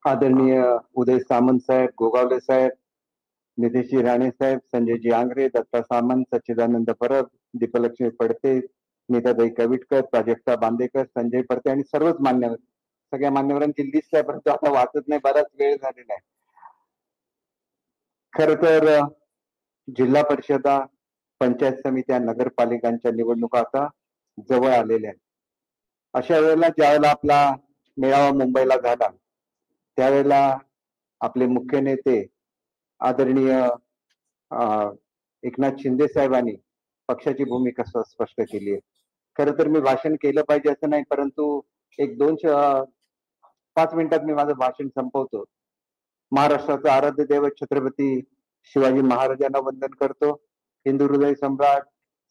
आदरणीय उदय सामंत साहेब, गोगावले साहेब, नितेशजी राणे साहेब, संजयजी आंग्रे, दत्ता सामंत, सच्चिदानंद परब, दीपलक्ष्मी पडते, नीताताई कविटकर, प्राजक्ता बांदेकर, संजय परते आणि सर्वच मान्यवर, सगळ्या मान्यवरांची लिस्ट आहे, परंतु आता वाचत नाही, बराच वेळ झालेला आहे. खर तर जिल्हा परिषदा, पंचायत समित्या, नगरपालिकांच्या निवडणुका आता जवळ आलेल्या आहेत. अशा वेळेला ज्यावेळेला आपला मेळावा मुंबईला झाला त्यावेळेला आपले मुख्य नेते आदरणीय एकनाथ शिंदे साहेबांनी पक्षाची भूमिका स्पष्ट केली आहे. खरं तर मी भाषण केलं पाहिजे असं नाही, परंतु एक 5 मिनिटात मी माझं भाषण संपवतो. महाराष्ट्राचा आराध्य दैवत छत्रपती शिवाजी महाराजांना वंदन करतो. हिंदू हृदय सम्राट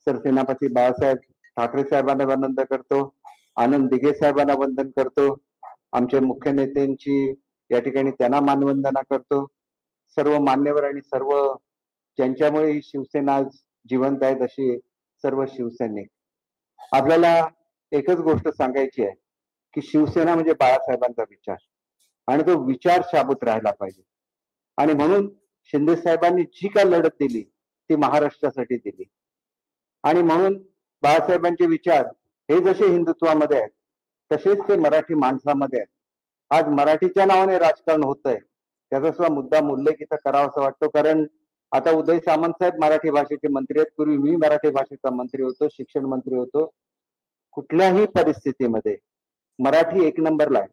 सरसेनापती बाळासाहेब ठाकरे साहेबांना वंदन करतो. आनंद दिघे साहेबांना वंदन करतो. आमच्या मुख्य नेत्यांची या ठिकाणी त्यांना मानवंदना करतो. सर्व मान्यवर आणि सर्व ज्यांच्यामुळे ही शिवसेना आज जिवंत आहेत अशी सर्व शिवसैनिक, आपल्याला एकच गोष्ट सांगायची आहे की शिवसेना म्हणजे बाळासाहेबांचा विचार आणि तो विचार शाबूत राहायला पाहिजे. आणि म्हणून शिंदे साहेबांनी जी काय लढत दिली ती महाराष्ट्रासाठी दिली. आणि म्हणून बाळासाहेबांचे विचार हे जसे हिंदुत्वामध्ये आहेत तसेच ते मराठी माणसामध्ये आहेत. आज मराठीच्या नावाने राजकारण होत आहे, त्याचा सुद्धा मुद्दाम उल्लेख इथं करावा असं वाटतो. कारण आता उदय सामंत साहेब मराठी भाषेचे मंत्री आहेत. पूर्वी मी मराठी भाषेचा मंत्री होतो, शिक्षण मंत्री होतो. कुठल्याही परिस्थितीमध्ये मराठी 1 नंबरला आहे.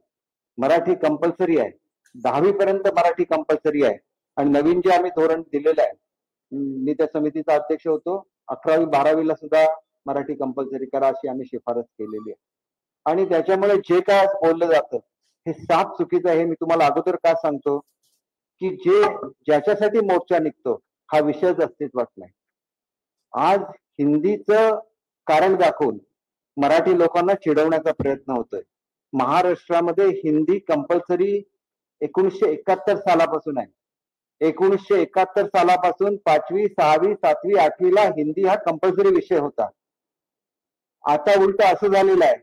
मराठी कंपल्सरी आहे. 10वी पर्यंत मराठी कंपल्सरी आहे. आणि नवीन जे आम्ही धोरण दिलेलं आहे, मी त्या समितीचा अध्यक्ष होतो, 11वी 12वीला सुद्धा मराठी कंपल्सरी करा अशी आम्ही शिफारस केलेली आहे. आणि त्याच्यामुळे जे काय आज बोललं जातं हे साफ चुकीचं आहे. हे मी तुम्हाला अगोदर का सांगतो की ज्याच्यासाठी मोर्चा निघतो हा विषयच अस्तित्वात नाही. आज हिंदीचं कारण दाखवून मराठी लोकांना चिडवण्याचा प्रयत्न होतोय. महाराष्ट्रामध्ये हिंदी कंपल्सरी 1971 सालापासून आहे. 1971 सालापासून 5वी 6वी 7वी 8वीला हिंदी हा कंपल्सरी विषय होता. आता उलट असं झालेलं आहे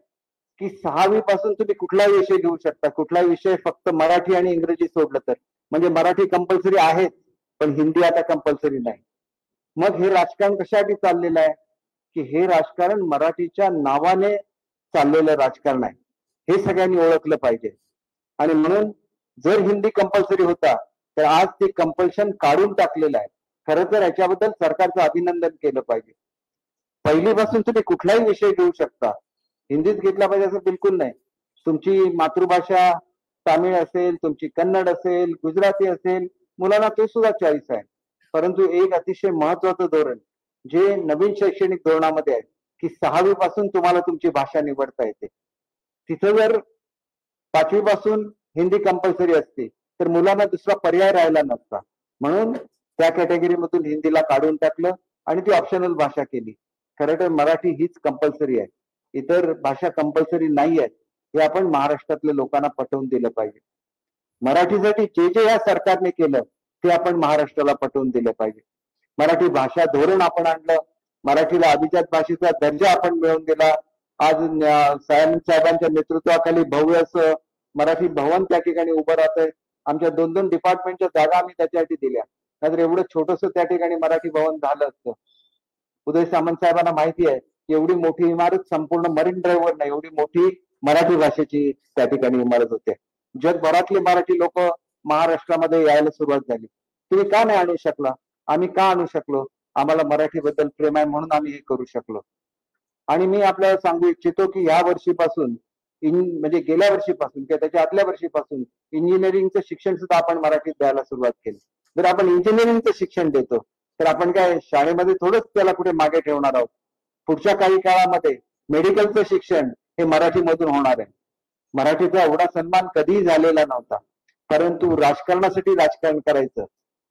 की 6वी पासून तुम्ही कुठलाही विषय घेऊ शकता, कुठलाही विषय, फक्त मराठी आणि इंग्रजी सोडलं तर. म्हणजे मराठी कंपल्सरी आहे पण हिंदी आता कंपल्सरी नाही. मग हे राजकारण कशासाठी चाललेलं आहे की हे राजकारण मराठीच्या नावाने चाललेलं राजकारण आहे. हे सगळ्यांनी ओळखलं पाहिजे. आणि म्हणून जर हिंदी कंपल्सरी होता तर आज ते कंपल्शन काढून टाकलेलं आहे. खरं तर याच्याबद्दल सरकारचं अभिनंदन केलं पाहिजे. पहिलीपासून तुम्ही कुठलाही विषय घेऊ शकता, हिंदीत घेतला पाहिजे असं बिलकुल नाही. तुमची मातृभाषा तामिळ असेल, तुमची कन्नड असेल, गुजराती असेल, मुलांना तो सुद्धा चॉईस आहे. परंतु एक अतिशय महत्वाचं धोरण जे नवीन शैक्षणिक धोरणामध्ये आहे की 6वी पासून तुम्हाला तुमची भाषा निवडता येते. तिथं जर 5वी पासून हिंदी कंपल्सरी असते तर मुलांना दुसरा पर्याय राहिला नसता. म्हणून त्या कॅटेगरीमधून हिंदीला काढून टाकलं आणि ती ऑप्शनल भाषा केली. खरं तर मराठी हीच कंपल्सरी आहे. इतर भाषा कंपल्सरी नाही आहेत हे आपण महाराष्ट्रातल्या लोकांना पटवून दिलं पाहिजे. मराठीसाठी जे जे या सरकारने केलं ते आपण महाराष्ट्राला पटवून दिलं पाहिजे. मराठी भाषा धोरण आपण आणलं, मराठीला अभिजात भाषेचा दर्जा आपण मिळवून दिला. आज साहेबांच्या नेतृत्वाखाली भव्य असं मराठी भवन त्या ठिकाणी उभं राहत आहे. आमच्या 2-2 डिपार्टमेंटच्या जागा आम्ही त्याच्यासाठी दिल्या, नाहीतर एवढं छोटस त्या ठिकाणी मराठी भवन झालं असतं. उदय सामंत साहेबांना माहिती आहे की एवढी मोठी इमारत संपूर्ण मरीन ड्राईव्हवर नाही, एवढी मोठी मराठी भाषेची त्या ठिकाणी इमारत होते. जगभरातले मराठी लोक महाराष्ट्रामध्ये यायला सुरुवात झाली. तुम्ही का नाही आणू शकला? आम्ही का आणू शकलो? आम्हाला मराठीबद्दल प्रेम आहे म्हणून आम्ही हे करू शकलो. आणि मी आपल्याला सांगू इच्छितो की या वर्षीपासून म्हणजे गेल्या वर्षीपासून किंवा त्याच्या आदल्या वर्षीपासून इंजिनिअरिंगचं शिक्षण सुद्धा आपण मराठीत द्यायला सुरुवात केली. जर आपण इंजिनिअरिंगचं शिक्षण देतो तर आपण काय शाळेमध्ये थोडंच त्याला कुठे मागे ठेवणार आहोत. पुढच्या काही काळामध्ये मेडिकलचं शिक्षण हे मराठीमधून होणार आहे. मराठीचा एवढा सन्मान कधीही झालेला नव्हता, परंतु राजकारणासाठी राजकारण करायचं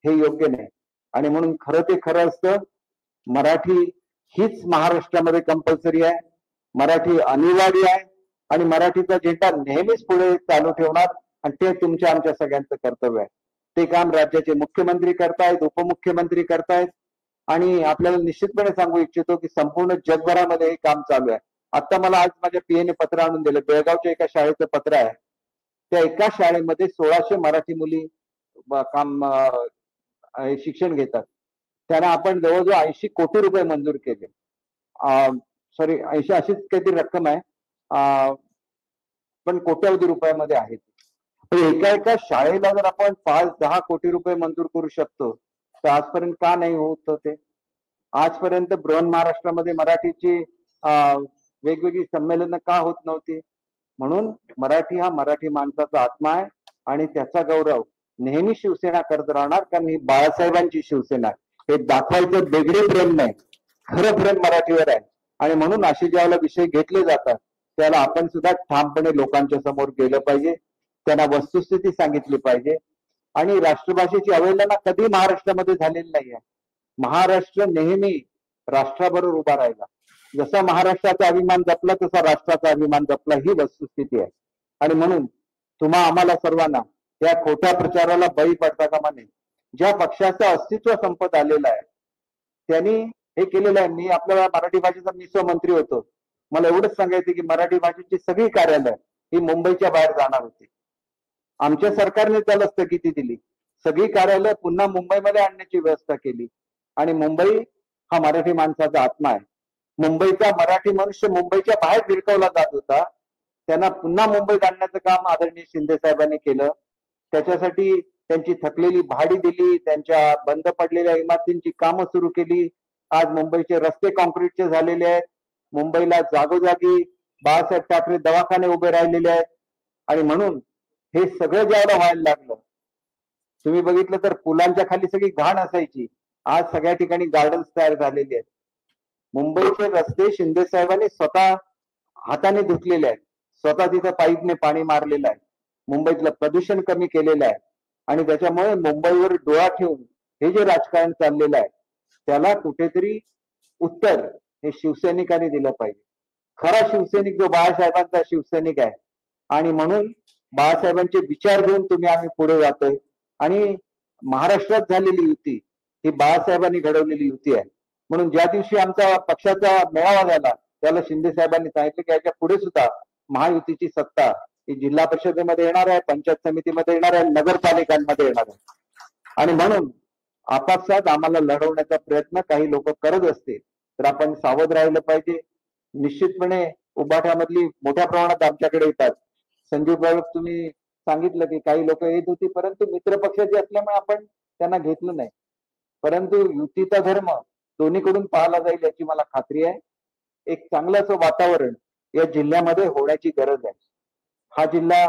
हे योग्य नाही. आणि म्हणून खरं ते खरं असतं, मराठी हीच महाराष्ट्रामध्ये कंपल्सरी आहे, मराठी अनिवार्य आहे आणि मराठीचा झेंडा नेहमीच पुढे चालू ठेवणार. आणि ते तुमच्या आमच्या सगळ्यांचं कर्तव्य आहे. ते काम राज्याचे मुख्यमंत्री करतायत, उपमुख्यमंत्री करतायत. आणि आपल्याला निश्चितपणे सांगू इच्छितो की संपूर्ण जगभरामध्ये हे काम चालू आहे. आता मला आज माझ्या पीएने पत्र आणून दिलं, बेळगावच्या एका शाळेचं पत्र आहे. त्या एका शाळेमध्ये 1600 मराठी मुली शिक्षण घेतात. त्यांना आपण जवळजवळ 80 कोटी रुपये मंजूर केले. सॉरी 80 अशीच काहीतरी रक्कम आहे, पण कोट्यावधी रुपयामध्ये आहे. एका एका शाळेला जर आपण 5-10 कोटी रुपये मंजूर करू शकतो तर आजपर्यंत का नाही होत ते? आजपर्यंत बृहन महाराष्ट्रामध्ये मराठीची वेगवेगळी संमेलनं का होत नव्हती? म्हणून मराठी हा मराठी माणसाचा आत्मा आहे आणि त्याचा गौरव नेहमी शिवसेना करत राहणार, कारण ही बाळासाहेबांची शिवसेना आहे. हे दाखवायचं वेगळे प्रेम नाही, खरं प्रेम मराठीवर आहे. आणि म्हणून असे ज्यावेळेला विषय घेतले जातात त्याला आपण सुद्धा ठामपणे लोकांच्या समोर गेलं पाहिजे, त्यांना वस्तुस्थिती सांगितली पाहिजे. आणि राष्ट्रभाषेची अवहेलना कधी महाराष्ट्रामध्ये झालेली नाहीये. महाराष्ट्र नेहमी राष्ट्राबरोबर उभा राहिला. जसा महाराष्ट्राचा अभिमान जपला तसा राष्ट्राचा अभिमान जपला, ही वस्तुस्थिती आहे. आणि म्हणून तुम्हा आम्हाला सर्वांना या खोट्या प्रचाराला बळी पडता कामा नये. ज्या पक्षाचं अस्तित्व संपत आलेलं आहे त्यांनी हे केलेलं आहे. मी आपल्या मराठी भाषेचा मिसो मंत्री होतो. मला एवढंच सांगायचं की मराठी भाषेची सगळी कार्यालय ही मुंबईच्या बाहेर जाणार होती. आमच्या सरकारने त्याला स्थगिती दिली. सगळी कार्यालय पुन्हा मुंबईमध्ये आणण्याची व्यवस्था केली. आणि मुंबई हा मराठी माणसाचा आत्मा आहे. मुंबईचा मराठी मनुष्य मुंबईच्या बाहेर भिरकवला जात होता, त्यांना पुन्हा मुंबईत आणण्याचं काम आदरणीय शिंदे साहेबांनी केलं. त्याच्यासाठी त्यांची थकलेली भाडी दिली, त्यांच्या बंद पडलेल्या इमारतींची कामं सुरू केली. आज मुंबईचे रस्ते कॉन्क्रीटचे झालेले आहेत. मुंबईला जागोजागी बाळासाहेब ठाकरे दवाखाने उभे राहिलेले आहेत. आणि म्हणून हे सगळं ज्यावेळेला व्हायला लागलं, तुम्ही बघितलं तर पुलांच्या खाली सगळी घाण असायची, आज सगळ्या ठिकाणी गार्डन्स तयार झालेले आहेत. मुंबईचे रस्ते शिंदे साहेबांनी स्वतः हाताने धुतलेले आहेत, स्वतः तिथं पाईपने पाणी मारलेलं आहे. मुंबईतलं प्रदूषण कमी केलेलं आहे. आणि त्याच्यामुळे मुंबईवर डोळा ठेवून हे जे राजकारण चाललेलं आहे त्याला कुठेतरी उत्तर हे शिवसैनिकांनी दिलं पाहिजे. खरा शिवसैनिक जो बाळासाहेबांचा शिवसैनिक आहे. आणि म्हणून बाळासाहेबांचे विचार घेऊन तुम्ही आम्ही पुढे जातोय. आणि महाराष्ट्रात झालेली युती ही बाळासाहेबांनी घडवलेली युती आहे. म्हणून ज्या दिवशी आमचा पक्षाचा मेळावा झाला त्याला शिंदे साहेबांनी सांगितलं की याच्या पुढे सुद्धा महायुतीची सत्ता ही जिल्हा परिषदेमध्ये येणार आहे, पंचायत समितीमध्ये येणार आहे, नगरपालिकांमध्ये येणार आहे. आणि म्हणून आपापसात आम्हाला लढवण्याचा प्रयत्न काही लोक करत असतील तर आपण सावध राहिलं पाहिजे. निश्चितपणे उभाठ्यामधली मोठ्या प्रमाणात आमच्याकडे येतात. संजीव प्रयोग तुम्ही सांगितलं की काही लोक येत होती, परंतु मित्र पक्षाचे असल्यामुळे आपण त्यांना घेतलं नाही. परंतु युतीचा धर्म दोन्हीकडून पाहायला जाईल याची मला खात्री आहे. एक चांगलं असं वातावरण या जिल्ह्यामध्ये होण्याची गरज आहे. हा जिल्हा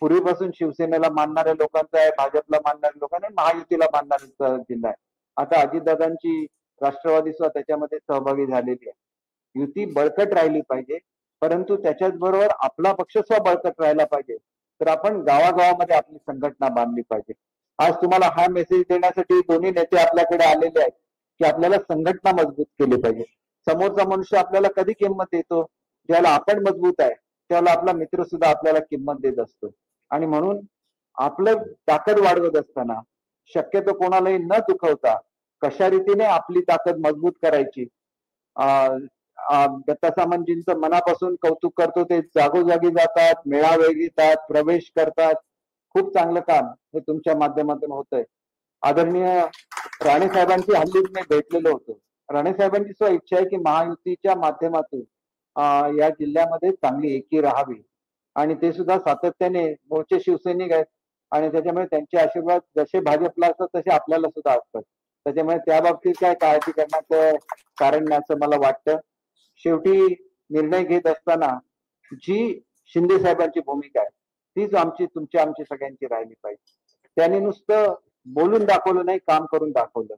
पूर्वीपासून शिवसेनेला मानणाऱ्या लोकांचा आहे, भाजपला मानणाऱ्या लोकांना, महायुतीला मानणाऱ्यांचा जिल्हा आहे. आता अजितदादांची राष्ट्रवादी सुद्धा त्याच्यामध्ये सहभागी झालेली आहे. युती बळकट राहिली पाहिजे, परंतु त्याच्याच बरोबर आपला पक्ष सुद्धा बळकट राहिला पाहिजे. तर आपण गावागावामध्ये आपली संघटना बांधली पाहिजे. आज तुम्हाला हा मेसेज देण्यासाठी दोन्ही नेते आपल्याकडे आलेले आहेत की आपल्याला संघटना मजबूत केली पाहिजे. समोरचा मनुष्य आपल्याला कधी किंमत देतो? ज्याला आपण मजबूत आहे त्याला आपला मित्र सुद्धा आपल्याला किंमत देत असतो. आणि म्हणून आपलं ताकद वाढवत असताना शक्यतो कोणालाही न दुखवता कशा रीतीने आपली ताकद मजबूत करायची. दत्तासामंतजींचं मनापासून कौतुक करतो. ते जागोजागी जातात, मेळावे घेतात, प्रवेश करतात. खूप चांगलं काम हे तुमच्या माध्यमातून होतंय. आदरणीय राणे साहेबांची हल्ली मी भेटलेलो होतो. राणे साहेबांची सुद्धा इच्छा आहे की महायुतीच्या माध्यमातून या जिल्ह्यामध्ये चांगली एकी राहावी. आणि ते सुद्धा सातत्याने मोर्चे शिवसैनिक आहेत आणि त्याच्यामुळे त्यांचे आशीर्वाद जसे भाजपला असतात तसे आपल्याला सुद्धा असतात. त्याच्यामुळे त्या बाबतीत काय काळजी करण्याचं कारण नाही असं मला वाटतं. शेवटी निर्णय घेत असताना जी शिंदे साहेबांची भूमिका आहे तीच आमची सगळ्यांची राहिली पाहिजे. त्यांनी नुसतं बोलून दाखवलं नाही, काम करून दाखवलं.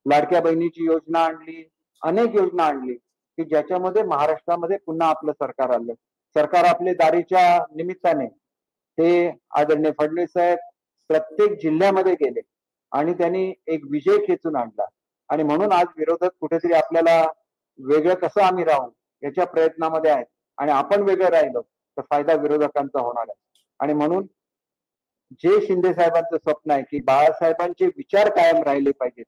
लाडक्या बहिणीची योजना आणली, अनेक योजना आणली की ज्याच्यामध्ये महाराष्ट्रामध्ये पुन्हा आपलं सरकार आलं. सरकार आपले दारीच्या निमित्ताने ते आदरणीय फडणवीस साहेब प्रत्येक जिल्ह्यामध्ये गेले आणि त्यांनी एक विजय खेचून आणला. आणि म्हणून आज विरोधक कुठेतरी आपल्याला वेगळं कसं आम्ही राहू याच्या प्रयत्नामध्ये आहेत. आणि आपण वेगळं राहिलो तर फायदा विरोधकांचा होणार आहे. आणि म्हणून जे शिंदे साहेबांचं स्वप्न आहे की बाळासाहेबांचे विचार कायम राहिले पाहिजेत,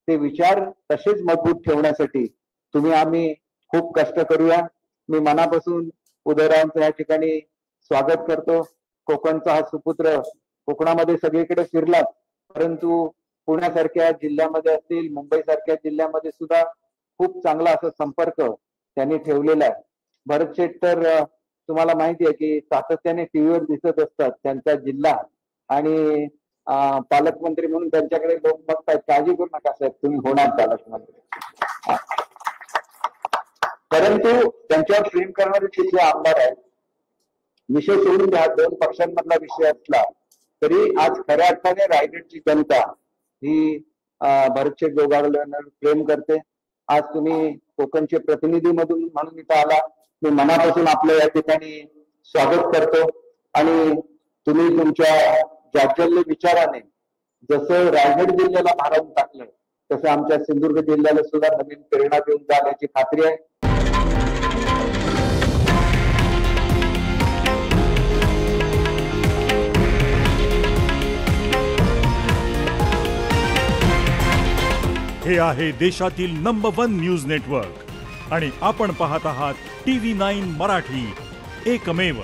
ते विचार तसेच मजबूत ठेवण्यासाठी तुम्ही आम्ही खूप कष्ट करूया. मी मनापासून उदयरावांचं या ठिकाणी स्वागत करतो. कोकणचा हा सुपुत्र कोकणामध्ये सगळीकडे फिरला, परंतु पुण्यासारख्या जिल्ह्यामध्ये असतील, मुंबईसारख्या जिल्ह्यामध्ये सुद्धा खूप चांगला असा संपर्क त्यांनी ठेवलेला आहे. भरत शेठ तर तुम्हाला माहिती आहे की सातत्याने टीव्हीवर दिसत असतात. त्यांचा जिल्हा आणि पालकमंत्री म्हणून त्यांच्याकडे लोक बघतायत. काळजी करू नका साहेब, तुम्ही होणार पालकमंत्री. परंतु त्यांच्यावर प्रेम करणारे तिथले आमदार आहेत. विषय सोडून द्या, दोन पक्षांमधला विषय असला तरी आज खऱ्या अर्थाने रायगडची जनता ही भरतशेठ गोगावलेंवर प्रेम करते. आज तुम्ही कोकणचे प्रतिनिधी म्हणून इथं आला, मी मनापासून आपलं या ठिकाणी स्वागत करतो. आणि तुम्ही तुमच्या जाज्वल्य विचाराने जसं रायगड जिल्ह्याला भारावून टाकलं, तसं आमच्या सिंधुदुर्ग जिल्ह्याला सुद्धा नवीन प्रेरणा देऊन जाल याची खात्री आहे. हे आहे देशातील नंबर 1 न्यूज नेटवर्क आणि आपण पाहत आहात TV9 मराठी, एकमेव.